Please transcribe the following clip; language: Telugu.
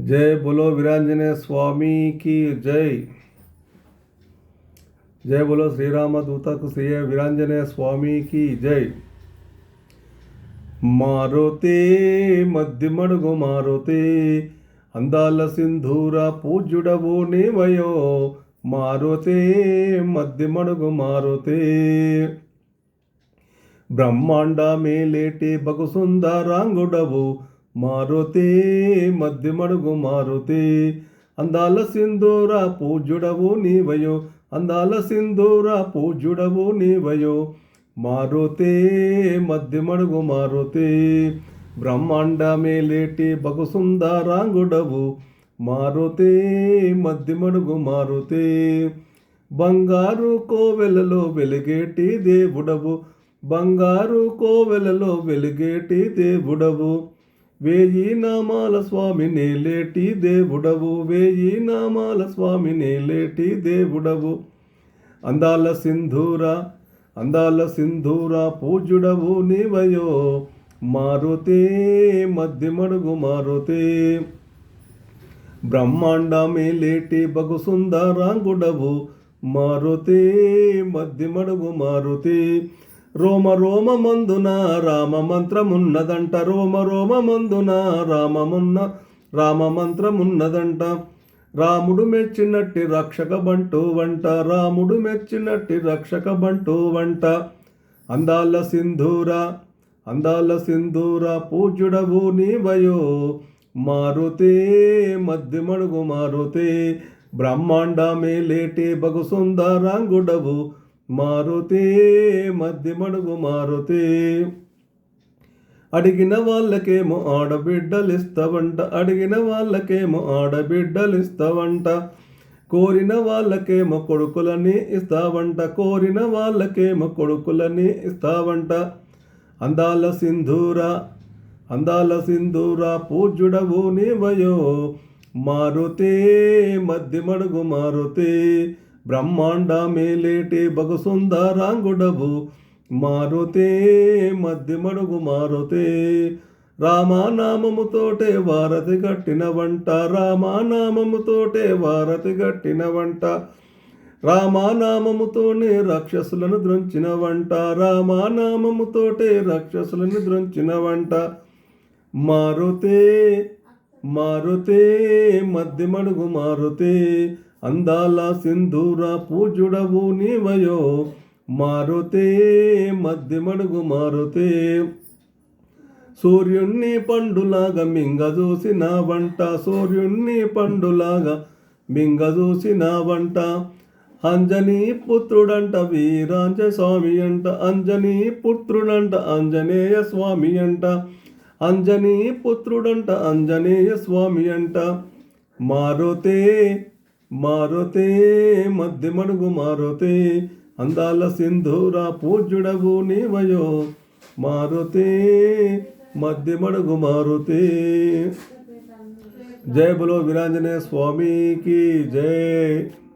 जय बोलो वीरांजनेय स्वामी की जय। जय बोलो श्री राम दूतक श्री वीरांजनेय स्वामी की जय। మారుతే మధ్యమడుగు మారుతే అందాల సింధూర పూజ్యుడవు నీవయో మారుతే మధ్యమడుగు మారుతే బ్రహ్మాండ మేలేటి బగు సుందరాంగుడవు మారుతే మధ్యమడుగు మారుతే అందాల సింధూర పూజ్యుడవు నీవయో అందాల సింధూర పూజ్యుడవు నీవయో మారుతే మధ్యమడుగు మారుతే బ్రహ్మాండ మేలేటి బగు సుందరాంగుడవు మారుతే మధ్యమడుగు మారుతే బంగారు కోవెలలో వెలిగేటి దేవుడవు బంగారు కోవెలలో వెలిగేటి దేవుడవు వేయి నామాల స్వామి నేలేటి దేవుడవు వేయి నామాల స్వామి నేలేటి దేవుడవు అందాల సింధూర పూజ్యుడవు నీవయో మారుతే మధ్యమడుగు మారుతే బ్రహ్మాండ మేలేటి బగు సుందరాంగుడవు మారుతే మధ్యమడుగు మారుతే రోమ రోమ మందున రామ మంత్రమున్నదంట రోమ రోమ మందున రామ మంత్రమున్నదంట రాముడు మెచ్చినట్టి రక్షక బంటూ వంట రాముడు మెచ్చినట్టి రక్షక బంటూ వంట అందాల సింధూర పూజ్యుడవు నీవయో మారుతే మధ్యమడుగు మారుతే బ్రహ్మాండ మేలేటి బగు సుందరాంగుడవు మారుతే మధ్యమడుగు మారుతే అడిగిన వాళ్ళకేమో ఆడబిడ్డలిస్తావంట అడిగిన వాళ్ళకేమో ఆడబిడ్డలిస్తావంట కోరిన వాళ్ళకేమో కొడుకులని ఇస్తావంట కోరిన వాళ్ళకేమో కొడుకులని ఇస్తావంట అందాల సింధూర పూజ్యుడవు నీవయో మారుతే మధ్యమడుగు మారుతే బ్రహ్మాండ మేలేటి బగు సుందరాంగుడవు మారుతే మధ్యమడుగు మారుతే రామానామముతోటే వారతి గట్టిన వంట రామానామముతోటే వారతి గట్టిన వంట రామానామముతోనే రాక్షసులను ద్రోంచిన వంట రామానామముతోటే రాక్షసులను ద్రోంచిన వంట మారుతే మధ్యమడుగు మారుతే అందాల సింధూర పూజ్యుడవు నీవయో మారుతే మధ్యమడుగు మారుతే సూర్యుణ్ణి పండులాగా మింగజూసిన వంట సూర్యుణ్ణి పండులాగా మింగజూసిన వంట అంజనీ పుత్రుడంట వీరాంజ స్వామి అంట అంజనీ పుత్రుడంట ఆంజనేయ స్వామి అంట అంజనీ పుత్రుడంట ఆంజనేయ స్వామి అంట మారుతే మధ్యమడుగు మారుతే అందాల సింధూర పూజ్యుడవు నీవయో మారుతే మధ్యమడుగు మారుతే జయ బలో వీరాంజనేయ స్వామికి జయ।